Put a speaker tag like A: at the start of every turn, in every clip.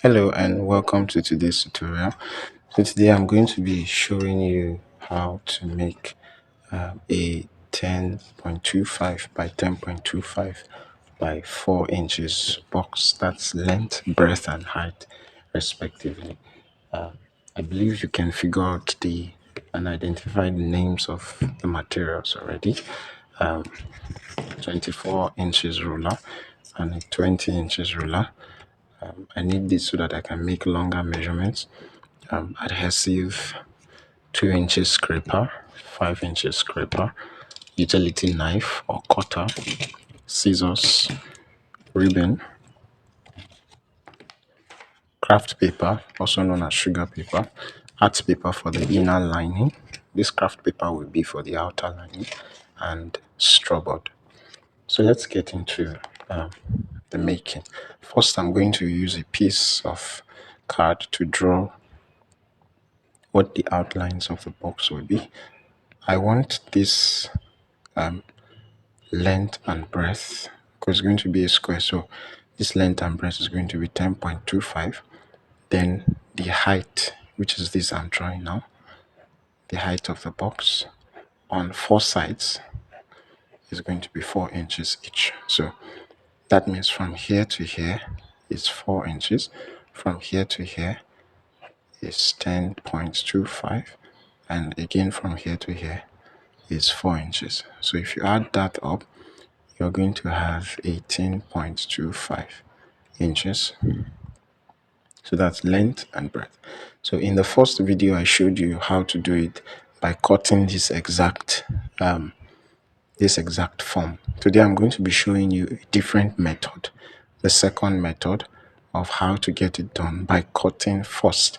A: Hello and welcome to today's tutorial. So today I'm going to be showing you how to make a 10.25 by 10.25 by 4 inches box. That's length, breadth and height respectively. I believe you can figure out and identify the names of the materials already. 24 inches ruler and a 20 inches ruler. I need this so that I can make longer measurements. Adhesive 2 inches scraper, 5 inches scraper, utility knife or cutter, scissors, ribbon, craft paper, also known as sugar paper, art paper for the inner lining. This craft paper will be for the outer lining, and strawboard. So let's get into the making. First, I'm going to use a piece of card to draw what the outlines of the box will be. I want this length and breadth because it's going to be a square, so this length and breadth is going to be 10.25. Then the height, which is this I'm drawing now, the height of the box on four sides is going to be 4 inches each. So that means from here to here is 4 inches, from here to here is 10.25, and again from here to here is 4 inches. So if you add that up, you're going to have 18.25 inches. So that's length and breadth. So in the first video, I showed you how to do it by cutting this exact form. Today, I'm going to be showing you a different method, the second method of how to get it done by cutting first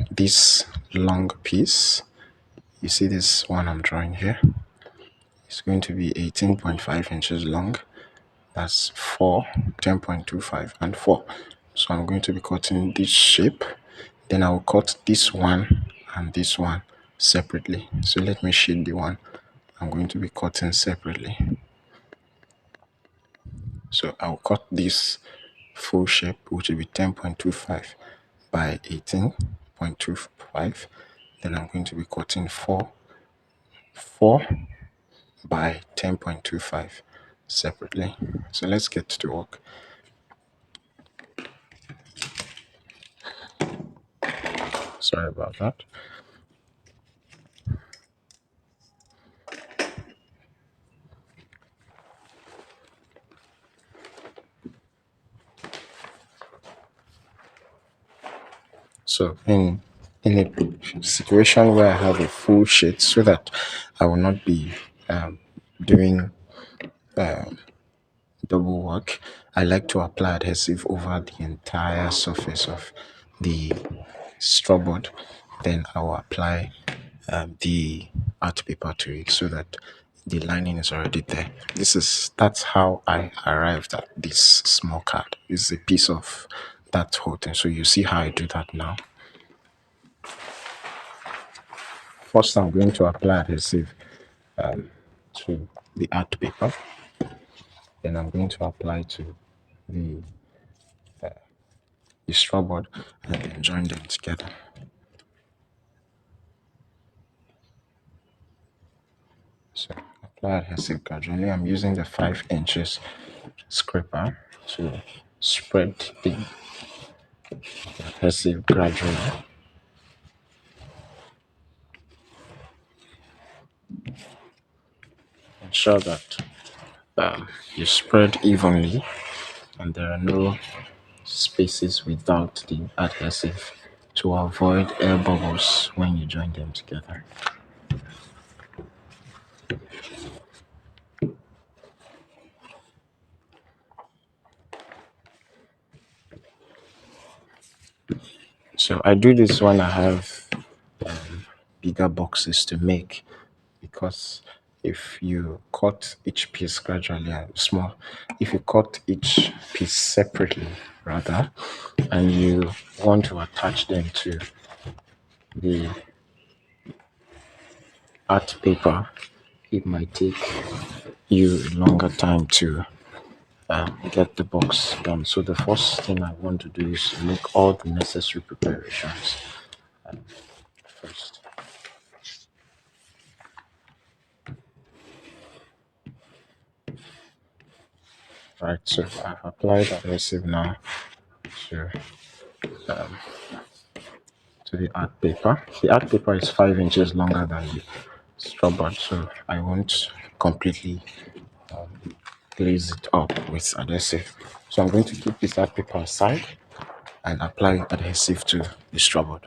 A: this long piece. You see this one I'm drawing here? It's going to be 18.5 inches long. That's 4, 10.25 and 4. So I'm going to be cutting this shape. Then I'll cut this one and this one separately. So let me shade the one I'm going to be cutting separately. So I'll cut this full shape, which will be 10.25 by 18.25. Then I'm going to be cutting 4 by 10.25 separately. So let's get to work. Sorry about that. So in a situation where I have a full sheet, so that I will not be doing double work, I like to apply adhesive over the entire surface of the strawboard. Then I will apply the art paper to it so that the lining is already there. That's how I arrived at this small card. It's a piece of that whole thing. So you see how I do that now. First, I'm going to apply adhesive to the art paper. Then I'm going to apply to the strawboard and then join them together. So apply adhesive gradually. I'm using the 5 inches scraper to spread the adhesive gradually. Ensure that you spread evenly and there are no spaces without the adhesive to avoid air bubbles when you join them together. So I do this when I have bigger boxes to make, because if you cut each piece gradually and small, if you cut each piece separately rather, and you want to attach them to the art paper, it might take you a longer time to get the box done. So the first thing I want to do is make all the necessary preparations first. Right, so I've applied adhesive now to um, to the art paper. The art paper is 5 inches longer than the strawboard, so I won't completely glaze it up with adhesive. So I'm going to keep this art paper aside and apply adhesive to the strawboard.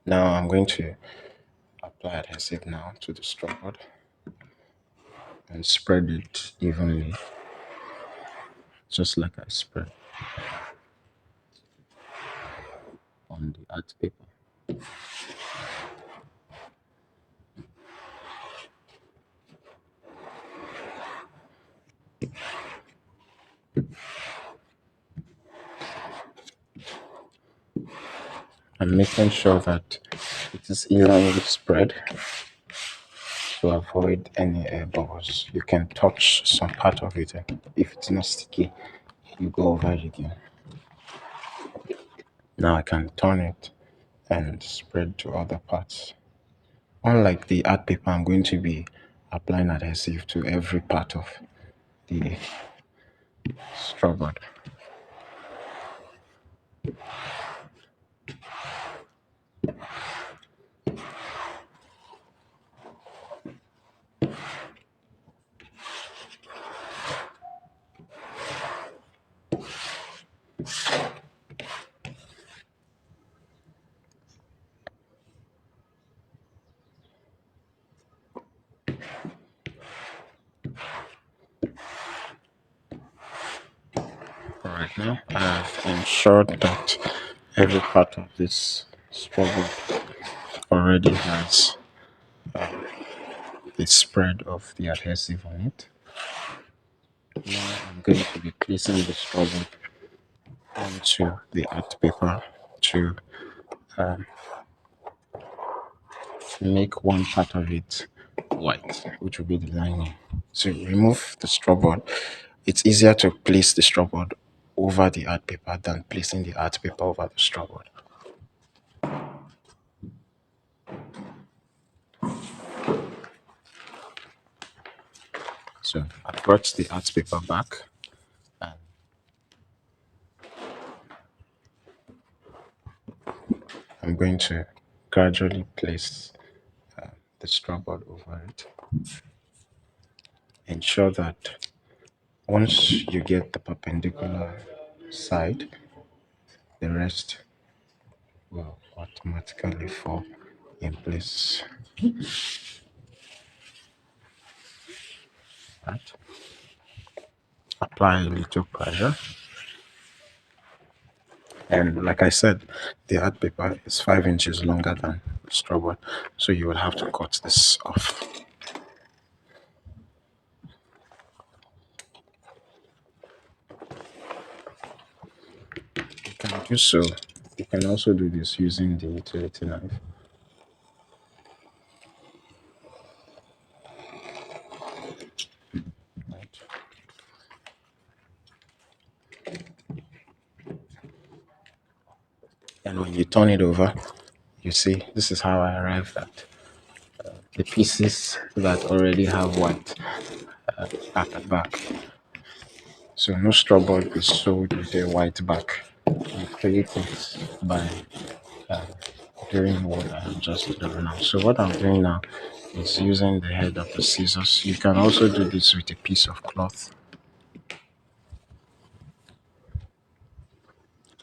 A: Now I'm going to apply adhesive now to the strawboard and spread it evenly, just like I spread on the art paper. I'm making sure that it is evenly spread to avoid any air bubbles. You can touch some part of it, and if it's not sticky, you go over it again. Now I can turn it and spread to other parts. Unlike the art paper, I'm going to be applying adhesive to every part of the strawboard. Right now, I have ensured that every part of this strawboard already has the spread of the adhesive on it. Now I'm going to be placing the strawboard onto the art paper to um, make one part of it white, which will be the lining. So remove the strawboard. It's easier to place the strawboard over the art paper than placing the art paper over the strawboard. So I brought the art paper back and I'm going to gradually place the strawboard over it. Ensure that once you get the perpendicular side, the rest will automatically fall in place. Right? Apply a little pressure. And like I said, the art paper is 5 inches longer than the strawboard, so you will have to cut this off. You can do so. You can also do this using the utility knife. Right. And when you turn it over, you see this is how I arrived at the pieces that already have white at the back. So no strawboard is sold with a white back. You create it by doing what I have just done now. So what I'm doing now is using the head of the scissors. You can also do this with a piece of cloth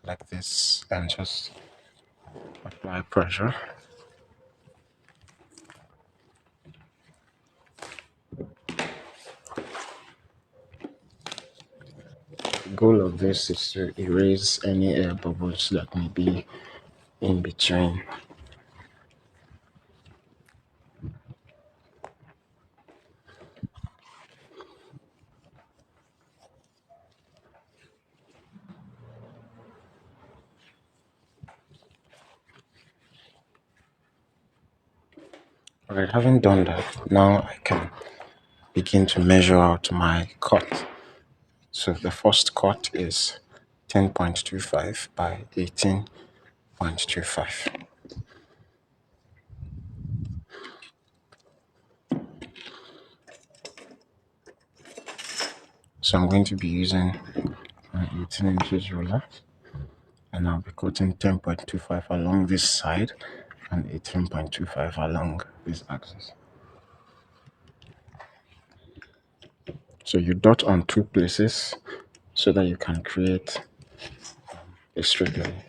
A: like this and just apply pressure. The goal of this is to erase any air bubbles that may be in between. Alright, having done that, now I can begin to measure out my cut. So the first cut is 10.25 by 18.25. So I'm going to be using an 18 inches ruler, and I'll be cutting 10.25 along this side and 18.25 along this axis. So you dot on two places so that you can create a straight line.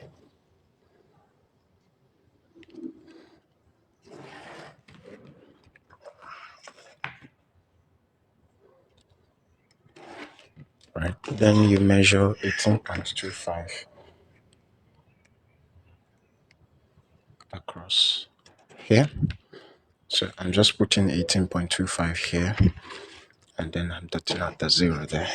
A: Right, then you measure 18.25 across here. So I'm just putting 18.25 here, and then I'm dotting out the 0 there.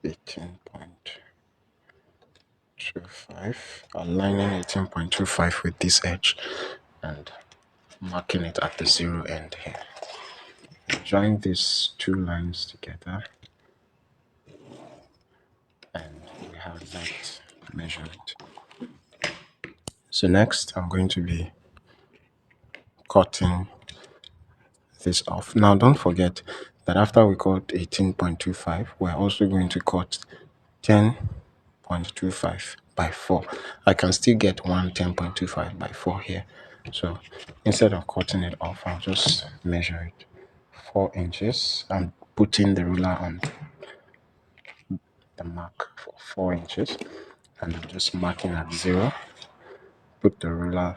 A: 18.25, aligning 18.25 with this edge and marking it at the 0 end here. Join these two lines together, and we have that measurement. So next I'm going to be cutting this off. Now don't forget that after we cut 18.25, we're also going to cut 10.25 by 4. I can still get one 10.25 by 4 here. So instead of cutting it off, I'll just measure it 4 inches. I'm putting the ruler on the mark for 4 inches, and I'm just marking at 0. Put the ruler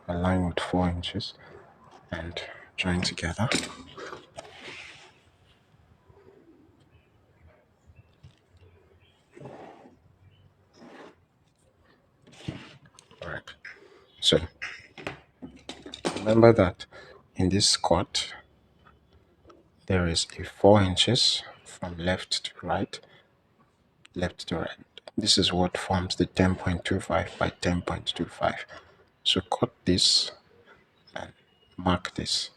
A: align with 4 inches and join together. Alright, so remember that in this cut there is a 4 inches from left to right. This is what forms the 10.25 by 10.25. So cut this and mark this,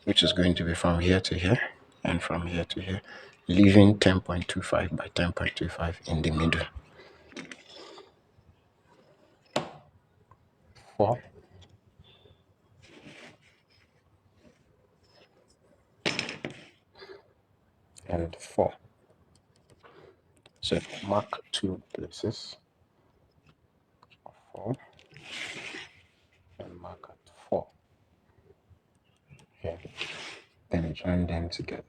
A: which is going to be from here to here and from here to here, leaving 10.25 by 10.25 in the middle. 4 and 4. So mark two places, 4 and mark at 4 here. Then join them together.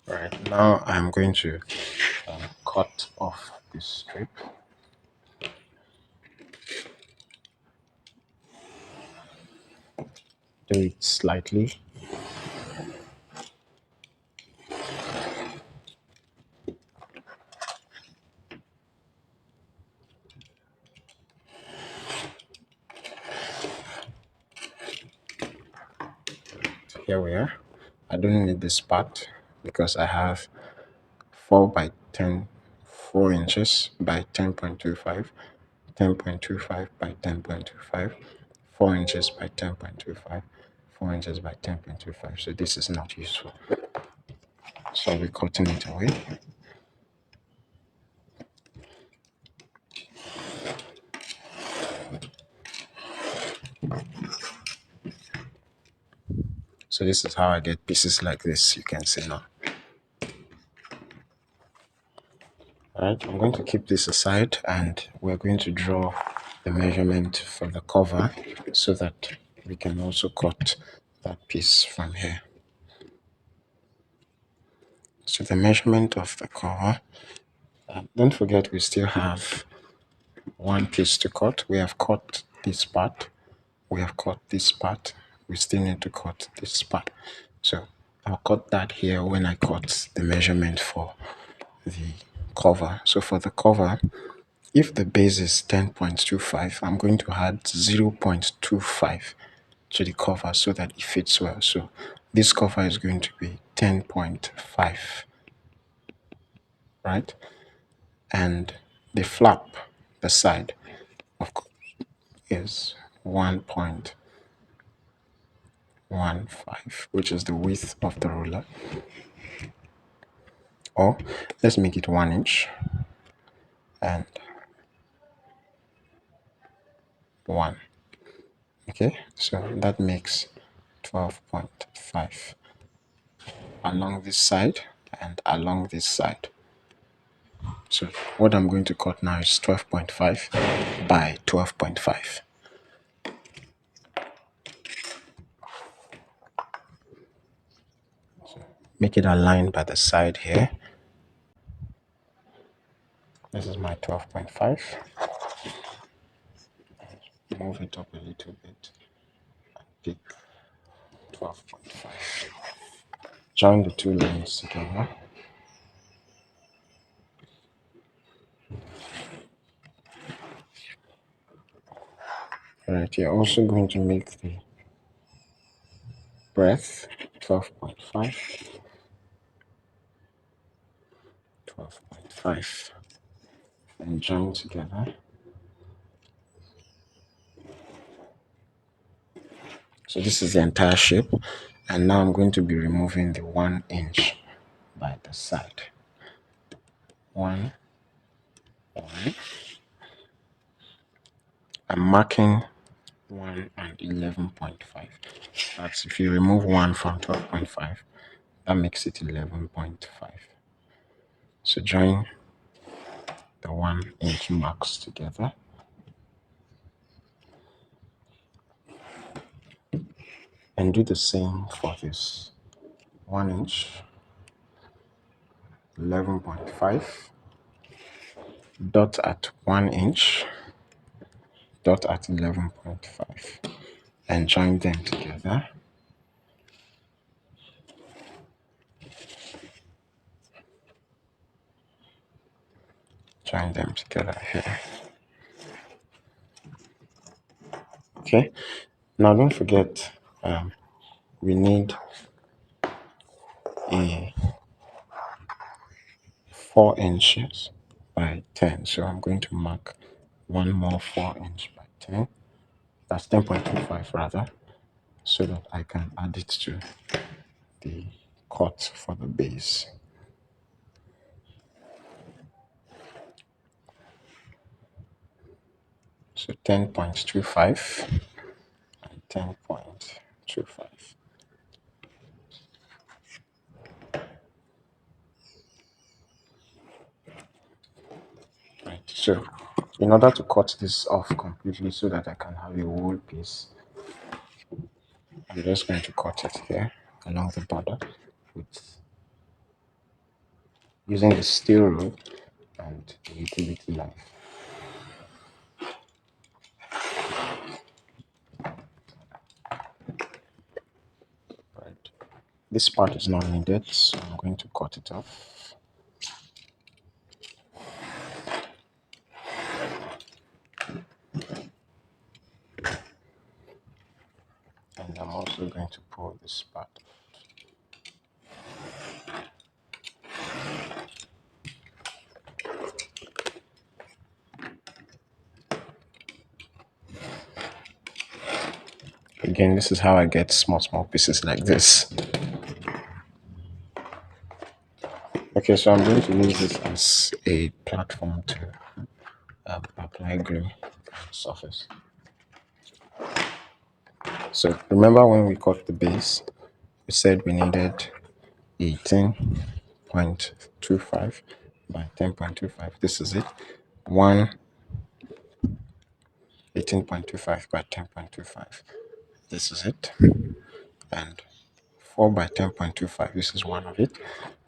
A: Right, now I'm going to cut off this strip. Do it slightly. Here we are. I don't need this part because I have 4 by 10, 4 inches by 10.25, 10.25 by 10.25, 4 inches by 10.25, 4 inches by 10.25. So this is not useful. So I'll be cutting it away. So this is how I get pieces like this, you can see now. Alright, I'm going to keep this aside and we're going to draw the measurement for the cover so that we can also cut that piece from here. So the measurement of the cover, don't forget we still have one piece to cut. We have cut this part, we have cut this part, we still need to cut this part. So I'll cut that here when I cut the measurement for the cover. So for the cover, if the base is 10.25, I'm going to add 0.25 to the cover so that it fits well. So this cover is going to be 10.5, right? And the flap, the side, of course, is 1.15, which is the width of the ruler. Or let's make it 1 inch and 1. Okay, so that makes 12.5 along this side and along this side. So what I'm going to cut now is 12.5 by 12.5. Make it aligned by the side here. This is my 12.5. Move it up a little bit and pick 12.5. Join the two lines together. Alright, you're also going to make the breadth 12.5. 12.5 and join together. So this is the entire shape, and now I'm going to be removing the 1 inch by the side. 1. I'm marking 1 and 11.5. That's if you remove 1 from 12.5, that makes it 11.5. So join the 1 inch marks together. And do the same for this 1 inch, 11.5, dot at 1 inch, dot at 11.5, and join them together. Join them together here. Okay, now don't forget we need a 4 inches by 10. So I'm going to mark one more 4 inch by 10. That's 10.25 rather, so that I can add it to the cut for the base. So 10.25 and 10.25. Right. So in order to cut this off completely so that I can have a whole piece, I'm just going to cut it here along the border with using the steel rule and the utility knife. Right. This part is not needed, so I'm going to cut it off. And I'm also going to pull this part. Again, this is how I get small pieces like this. Okay, so I'm going to use this as a platform to apply glue on the surface. So remember when we cut the base, we said we needed 18.25 by 10.25. This is it. 18.25 by 10.25. This is it. And 4 by 10.25. This is one of it.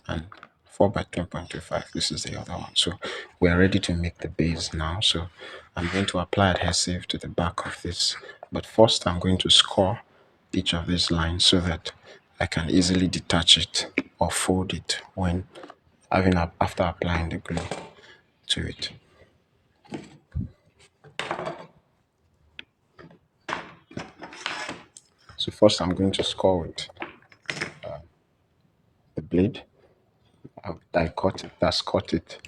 A: And 4 by 10.25. This is the other one. So we are ready to make the base now. So I'm going to apply adhesive to the back of this. But first I'm going to score each of these lines so that I can easily detach it or fold it when after applying the glue to it. So first I'm going to score with blade. I cut it, that's cut it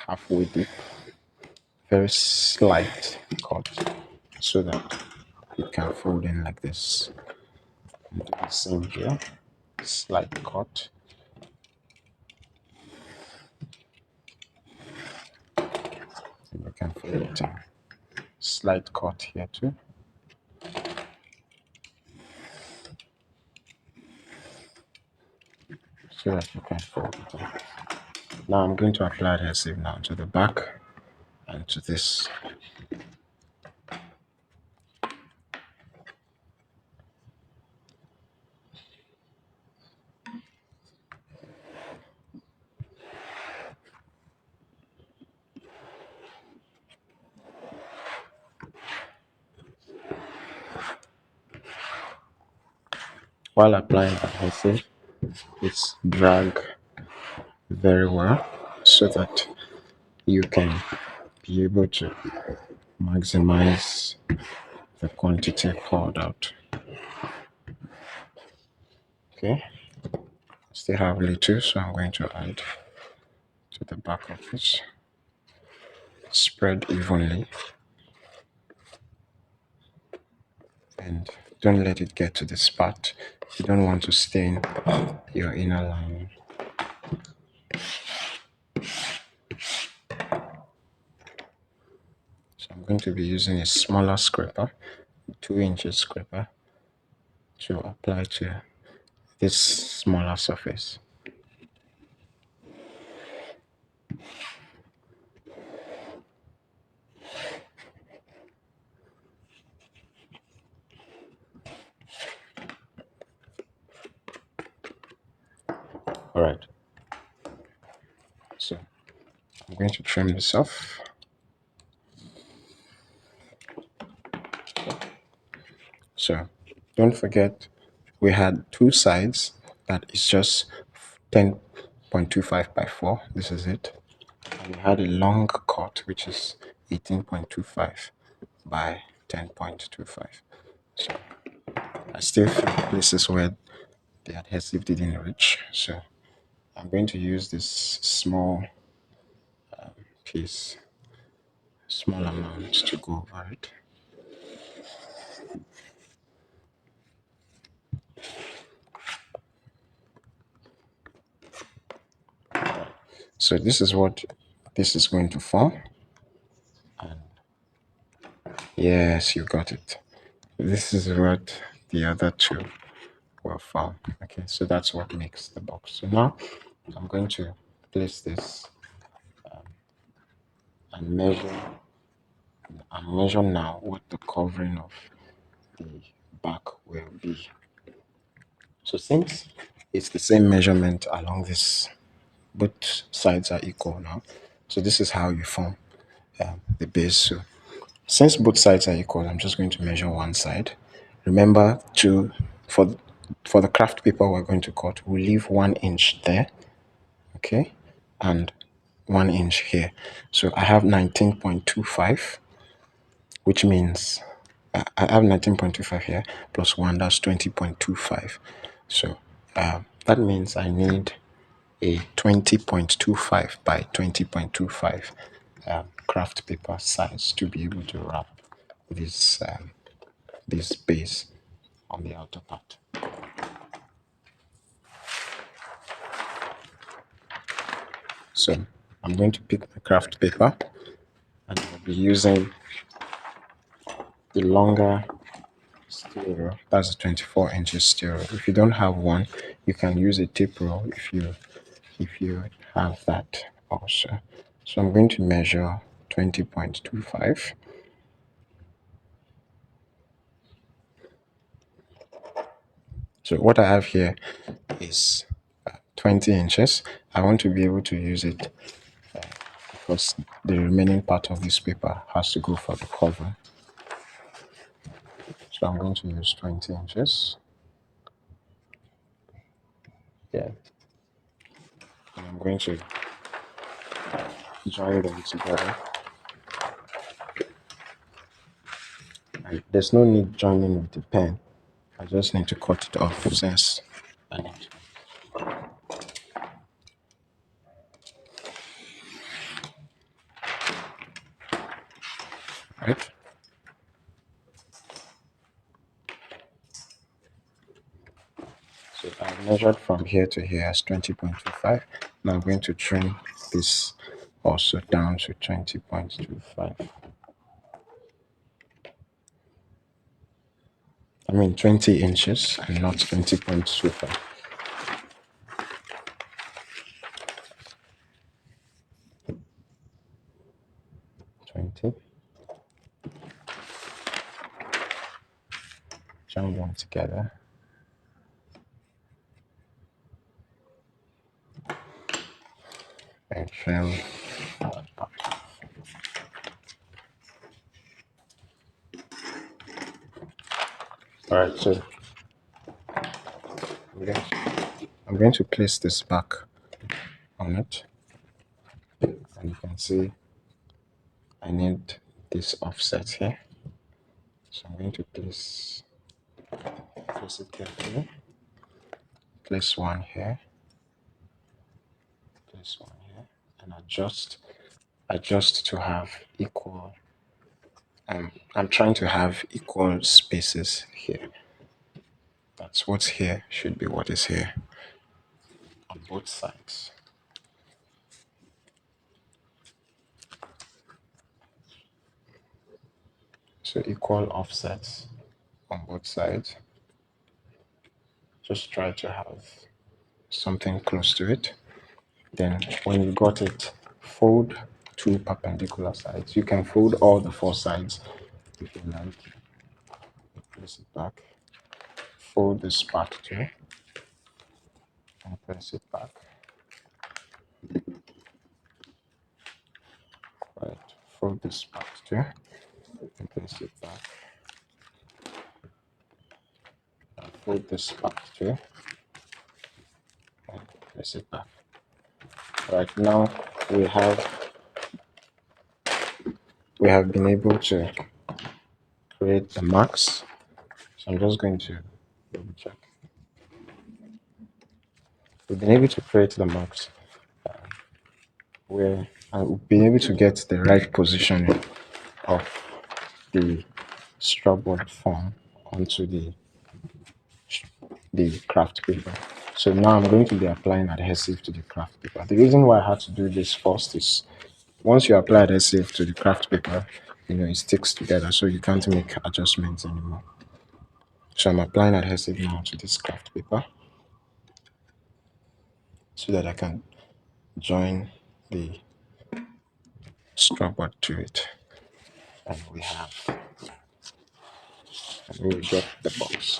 A: halfway deep, very slight cut, so that it can fold in like this. And do the same here, slight cut. And you can fold it in. Slight cut here too. So that you can fold it in. Now I'm going to apply adhesive now to the back and to this. While applying adhesive, it's drag very well so that you can be able to maximize the quantity poured out. Okay, still have little, so I'm going to add to the back of this. Spread evenly and don't let it get to the spot. You don't want to stain your inner lining. So I'm going to be using a smaller scraper, 2-inch scraper, to apply to this smaller surface. All right, so I'm going to trim this off. So don't forget, we had two sides that is just 10.25 by 4. This is it. And we had a long cut which is 18.25 by 10.25. So I still feel places where the adhesive didn't reach. So I'm going to use this small piece, small amount to go over it. So this is what this is going to form. And yes, you got it. This is what the other two will form. Okay, so that's what makes the box. So now I'm going to place this and measure now what the covering of the back will be. So since it's the same measurement along this, both sides are equal now. So this is how you form the base. So since both sides are equal, I'm just going to measure one side. Remember to, for the craft paper we're going to cut, we'll leave 1 inch there, okay, and 1 inch here. So I have 19.25, which means I have 19.25 here plus 1, that's 20.25. So that means I need a 20.25 by 20.25 craft paper size to be able to wrap this this base on the outer part. So I'm going to pick my craft paper and I'll be using the longer steel rule. That's a 24 inches steel rule. If you don't have one, you can use a tape rule if you have that also. So I'm going to measure 20.25. So what I have here is 20 inches. I want to be able to use it because the remaining part of this paper has to go for the cover. So I'm going to use 20 inches. Yeah. And I'm going to join them together. And there's no need joining with the pen. I just need to cut it off since I need to. right? So I measured from here to here as 20.25. Now I'm going to trim this also down to 20.25. I mean 20 inches and not 20.25. 20. Join them together. And trim that part. Alright, so I'm going to place this back on it. And you can see I need this offset here. So I'm going to place it carefully. Place one here. Place one here. And adjust to have equal. I'm trying to have equal spaces here. That's what's here should be what is here on both sides. So equal offsets on both sides. Just try to have something close to it. Then when you got it, fold two perpendicular sides. You can fold all the four sides if you like. Place it back. Fold this part too. And press it back. Right. Fold this part too. And place it back. And fold this part too. And place it back. Right now we have been able to create the marks. So I'm just going to double check. We've been able to create the marks where I've been able to get the right positioning of the Strawboard form onto the craft paper. So now I'm going to be applying adhesive to the craft paper. The reason why I had to do this first is once you apply adhesive to the craft paper, it sticks together, so you can't make adjustments anymore. So I'm applying adhesive now to this craft paper so that I can join the Strawboard to it. And we will get the box.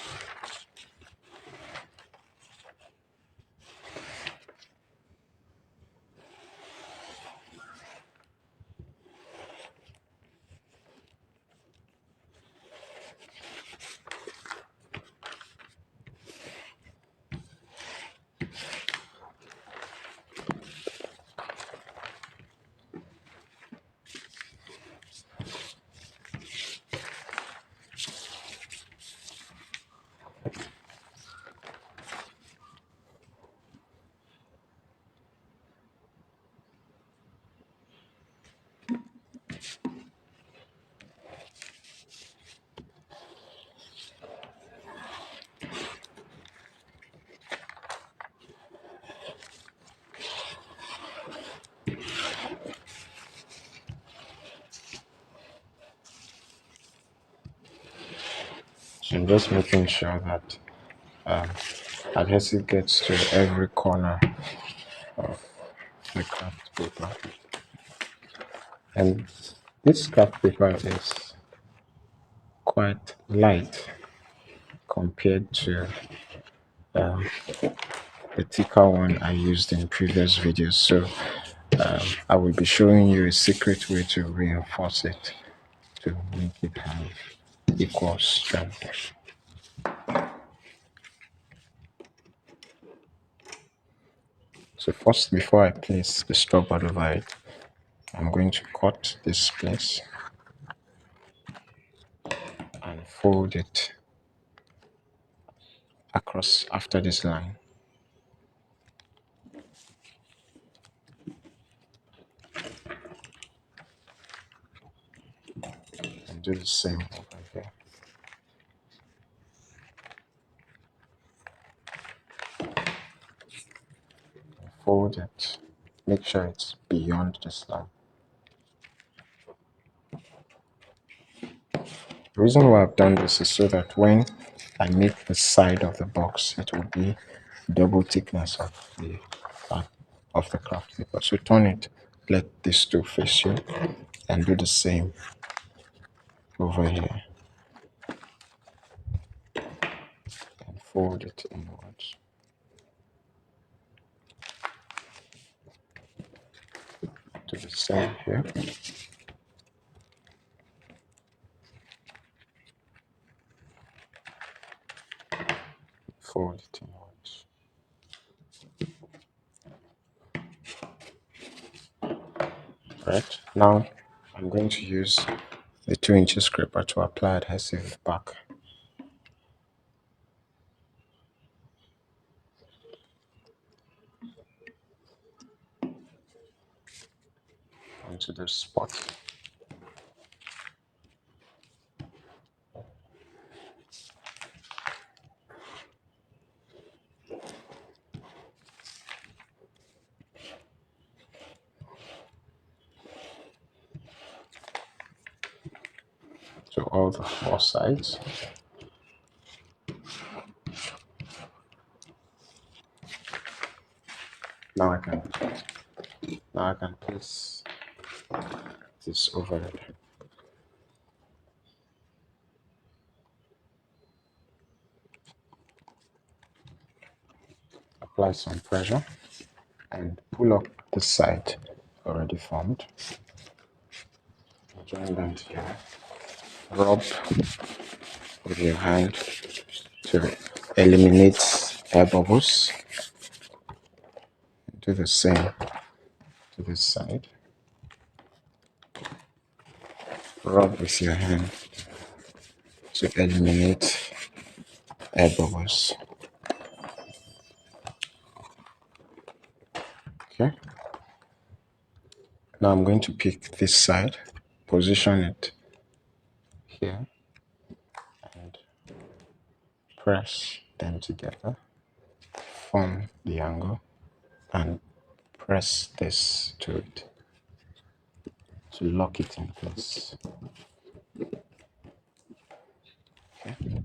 A: So I'm just making sure that adhesive gets to every corner of the craft paper. And this craft paper is quite light compared to the thicker one I used in previous videos. So I will be showing you a secret way to reinforce it to make it have equal strength. So first, before I place the Strawboard over it, I'm going to cut this place and fold it across after this line. do the same over here. Fold it. Make sure it's beyond the slab. The reason why I've done this is so that when I make the side of the box, it will be double thickness of the craft paper. So turn it, let these two face you, and do the same over here. And fold it inwards. Do the same here. Fold it inwards. Right, now I'm going to use the 2-inch scraper to apply adhesive back onto the spot. To all the 4 sides. Now I can place this over it. Apply some pressure and pull up the side already formed. Join them together. Rub with your hand to eliminate air bubbles. Do the same to this side. Rub with your hand to eliminate air bubbles. Okay. Now I'm going to pick this side, position it here, and press them together. Form the angle and press this to it to lock it in place. Okay.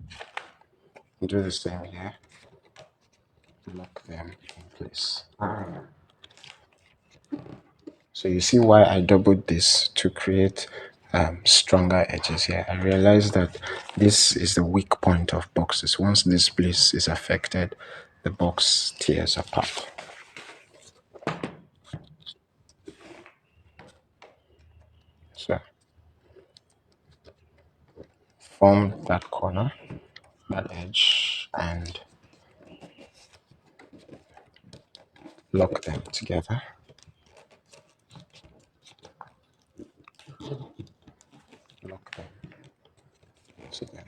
A: Do the same here. Lock them in place. So you see why I doubled this to create stronger edges here. I realized that this is the weak point of boxes. Once this place is affected, the box tears apart. So form that corner, that edge, and lock them together. Lock them together.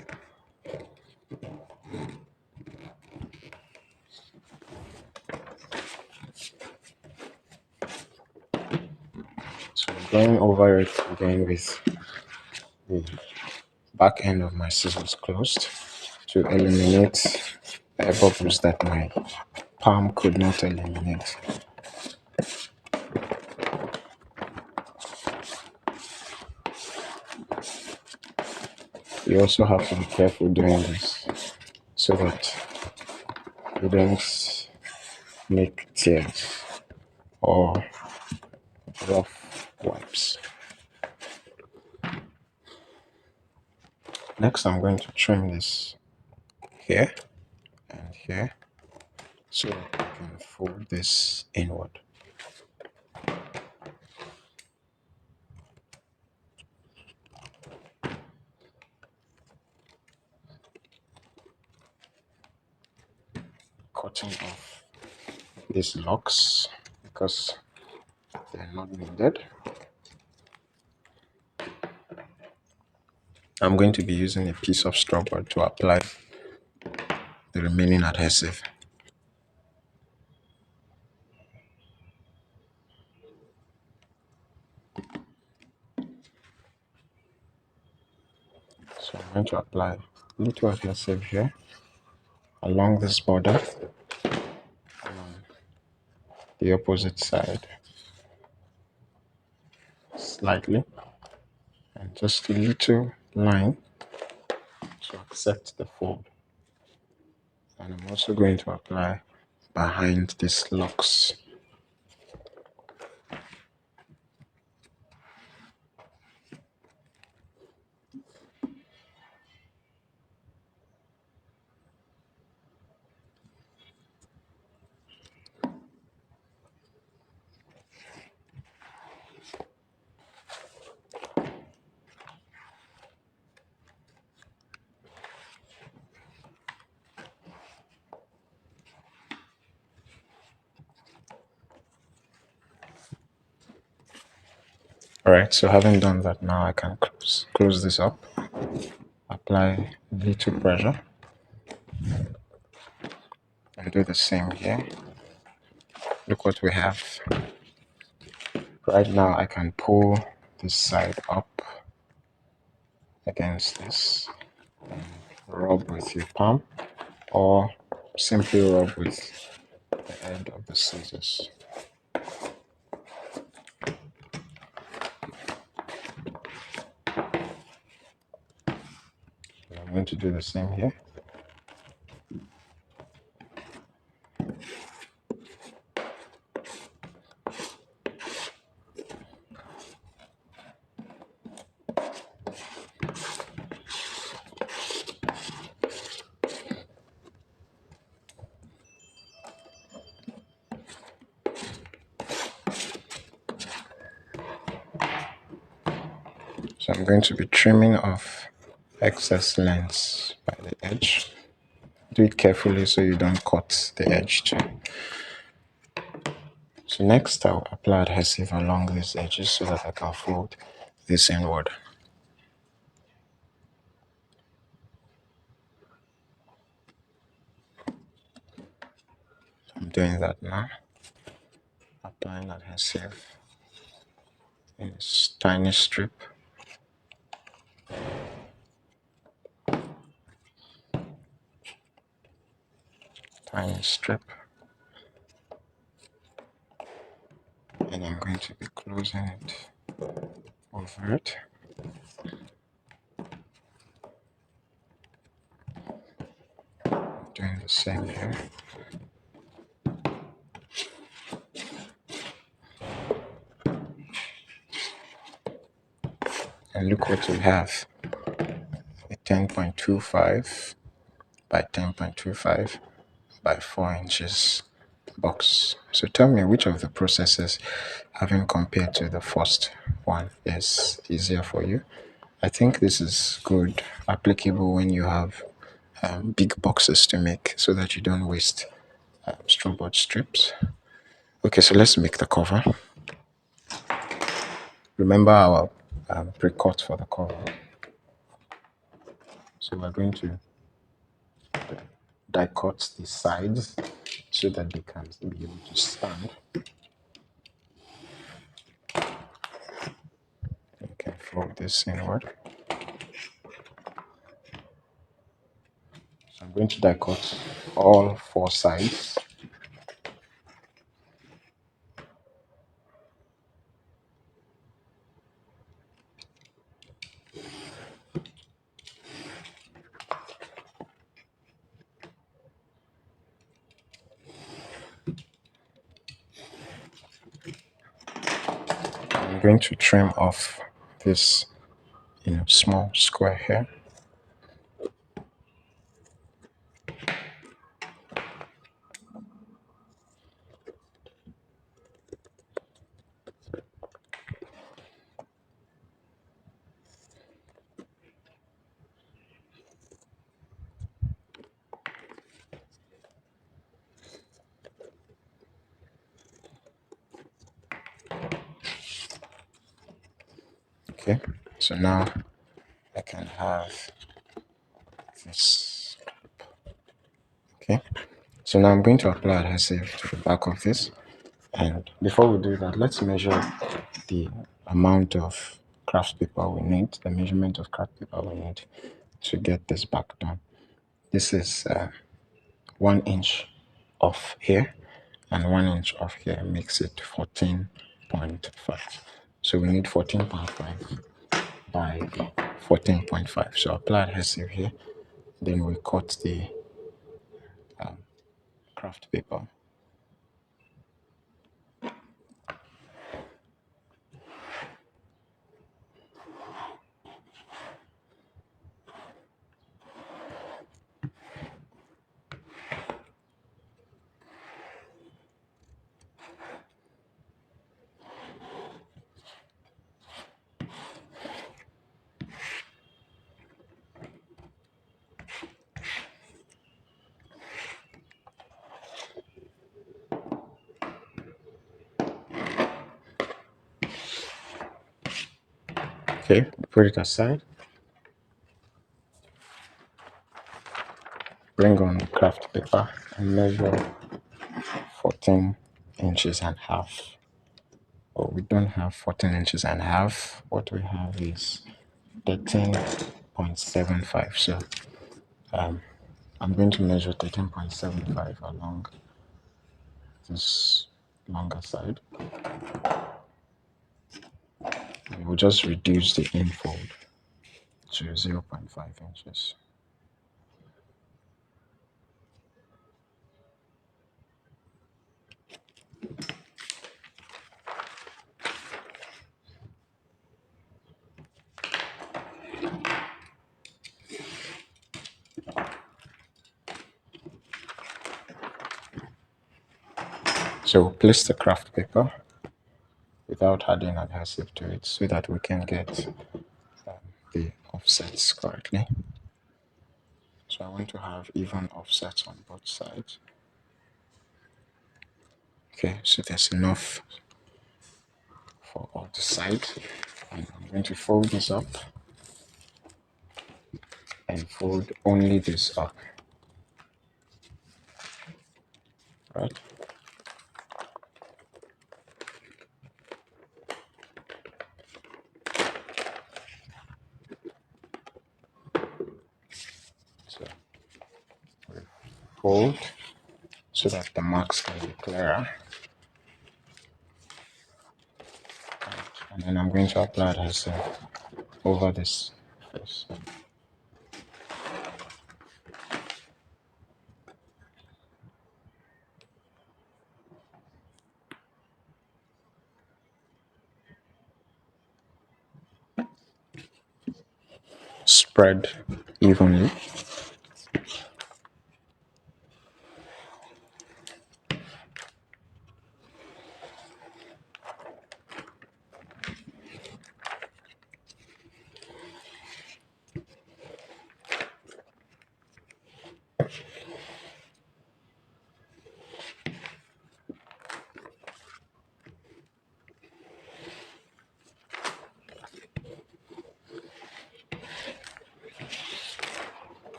A: So I'm going over it again with the back end of my scissors closed to eliminate air bubbles that my palm could not eliminate. You also have to be careful doing this so that you don't make tears or rough wipes. Next, I'm going to trim this here and here so I can fold this inward. Cutting off these locks because they're not needed. I'm going to be using a piece of strawboard to apply the remaining adhesive. So I'm going to apply a little adhesive here along this border, along the opposite side slightly, and just a little line to accept the fold. And I'm also going to apply behind these locks. Alright, so having done that, now I can close this up, apply little pressure, and do the same here. Look what we have. Right now I can pull this side up against this, and rub with your palm, or simply rub with the end of the scissors. I'm going to do the same here. So I'm going to be trimming off excess lengths by the edge. Do it carefully so you don't cut the edge too. So next I'll apply adhesive along these edges so that I can fold this inward. I'm doing that now. Applying adhesive in this tiny strip. Tiny strip. And I'm going to be closing it over it. Doing the same here. And look what we have. A 10.25 by 10.25 by 4 inches box. So tell me which of the processes, having compared to the first one, is easier for you. I think this is good, applicable when you have big boxes to make so that you don't waste strawboard strips. Okay, so let's make the cover. Remember our pre-cut for the cover. So we're going to die cut the sides so that they can be able to stand. You can fold this inward. So I'm going to die cut all 4 sides. I'm going to trim off this small square here. Okay, so now I can have this. Okay, so now I'm going to apply adhesive to the back of this. And before we do that, let's measure the amount of craft paper we need, the measurement of craft paper we need. to get this back done. This is 1 inch off here and 1 inch off here makes it 14.5. So we need 14.5 by 14.5. So apply adhesive here, then we cut the craft paper. Okay, put it aside. Bring on the craft paper and measure 14 inches and half. Oh, we don't have 14 inches and half. What we have is 13.75. So I'm going to measure 13.75 along this longer side. We'll just reduce the infold to 0.5 inches. So place the craft paper without adding adhesive to it so that we can get the offsets correctly. So I want to have even offsets on both sides. Okay, so there's enough for all the sides. And I'm going to fold this up and fold only this up. Right? So we fold so that the marks can be clearer. And then I'm going to apply adhesive over this face. Spread evenly.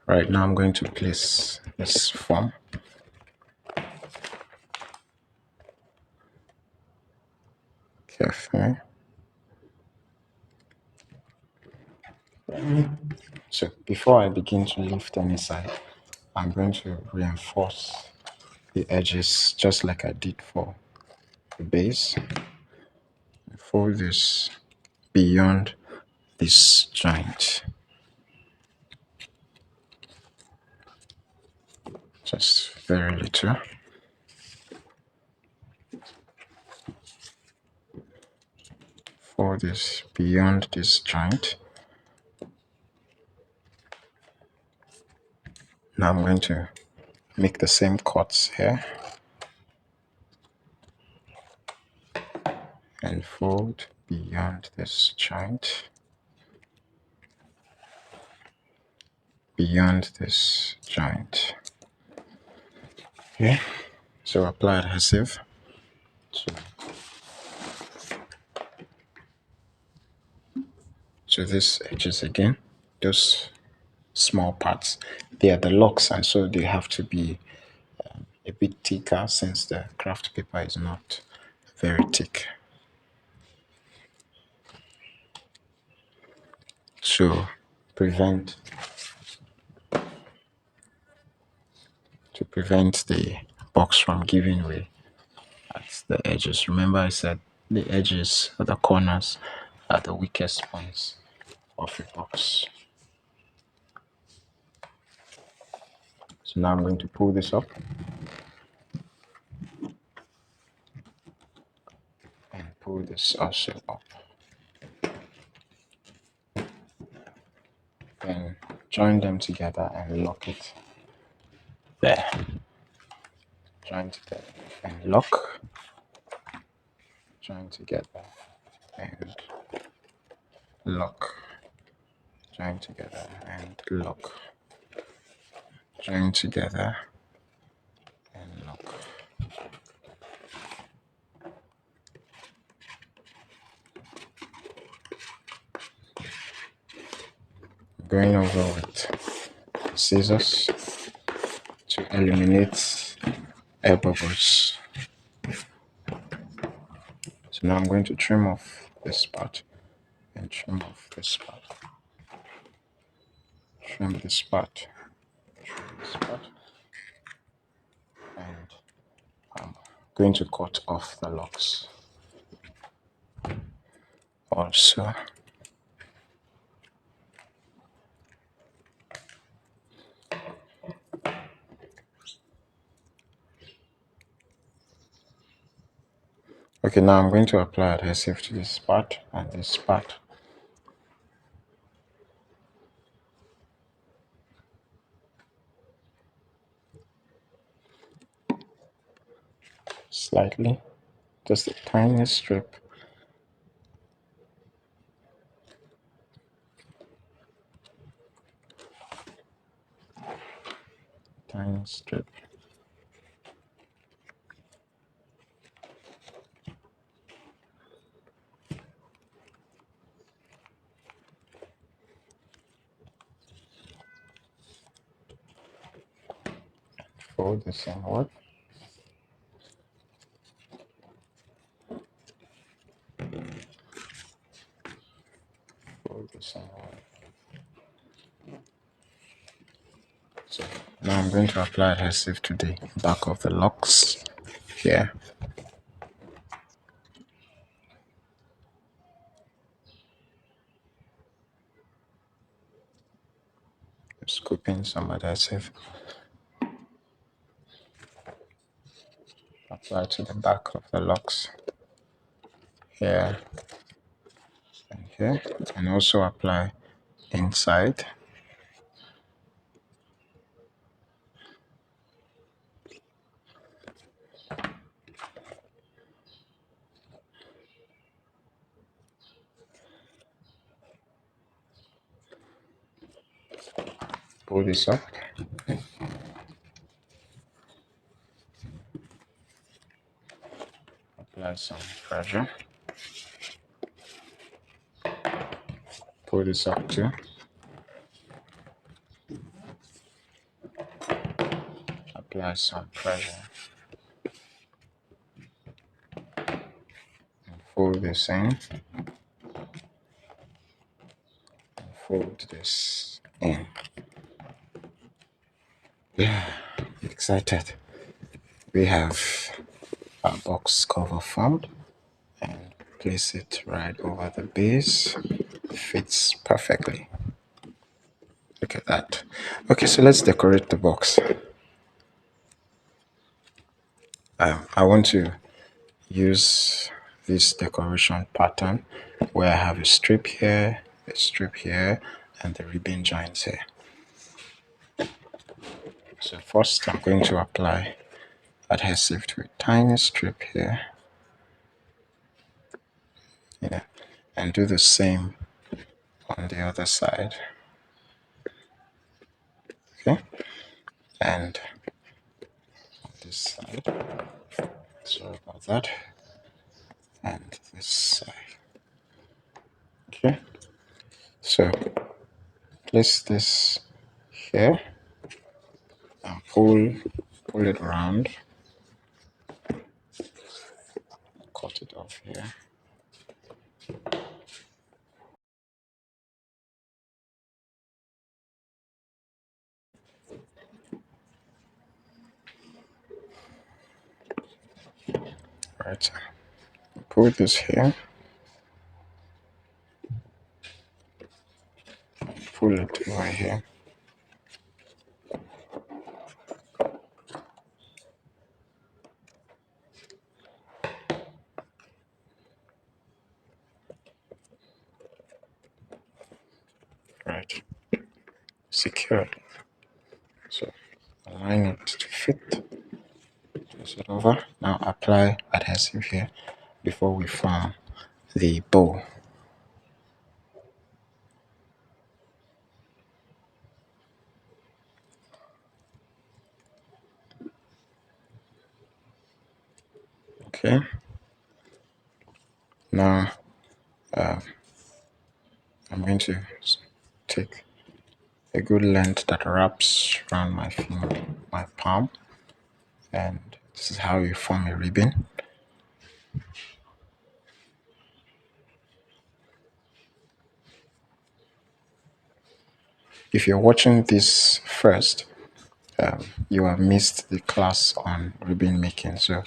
A: Right now I'm going to place this form. Carefully. So before I begin to lift any side, I'm going to reinforce the edges just like I did for the base. Fold this beyond this joint. Just very little. Fold this beyond this joint. Now I'm going to make the same cuts here and fold beyond this joint, beyond this joint. Okay, so apply adhesive to this edges again. Those small parts, they are the locks, and so they have to be a bit thicker since the craft paper is not very thick. So prevent the box from giving way at the edges. Remember I said the edges or the corners are the weakest points of a box. So now I'm going to pull this up and pull this also up. Then join them together and lock it there. Join together and lock. Join together and lock. Join together and lock. Join together and lock. Going over with scissors to eliminate air bubbles. So now I'm going to trim off this part and trim off this part. Trim this part. Trim this part. And I'm going to cut off the locks also. Okay, now I'm going to apply adhesive to this part and this part. Slightly, just a tiny strip. Tiny strip. Fold this inward. Fold this inward. So now I'm going to apply adhesive to the back of the locks here. Scooping some adhesive. Apply to the back of the locks here and here, and also apply inside. Pull this up. Apply some pressure. Pull this up too. Apply some pressure. And fold this in. And fold this in. Yeah, excited. We have our box cover formed and place it right over the base. Fits perfectly. Look at that. Okay, so let's decorate the box. I want to use this decoration pattern where I have a strip here, and the ribbon joins here. So first I'm going to apply adhesive to a tiny strip here. Yeah, and do the same on the other side. Okay, and on this side. Sorry about that. And this side. Okay, so place this here and pull pull it around, cut it off here. Right, pull this here, pull it over here. Right, secure it. So align it to fit. Twist it over. Now apply adhesive here before we form the bow. Okay. Now I'm going to take a good length that wraps around my finger, my palm, and this is how you form a ribbon. If you're watching this first, you have missed the class on ribbon making, so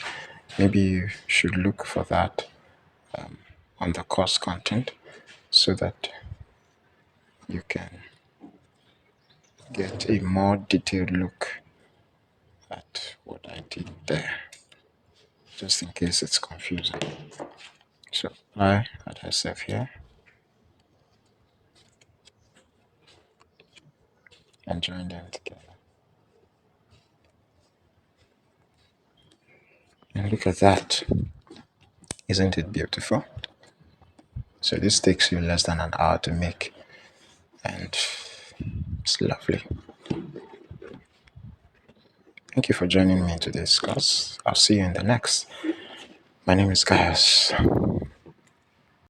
A: maybe you should look for that on the course content so that you can get a more detailed look at what I did there, just in case it's confusing. So apply adhesive here and join them together. And look at that. Isn't it beautiful? So this takes you less than an hour to make, and it's lovely. Thank you for joining me in today's class. I'll see you in the next. My name is Gaius.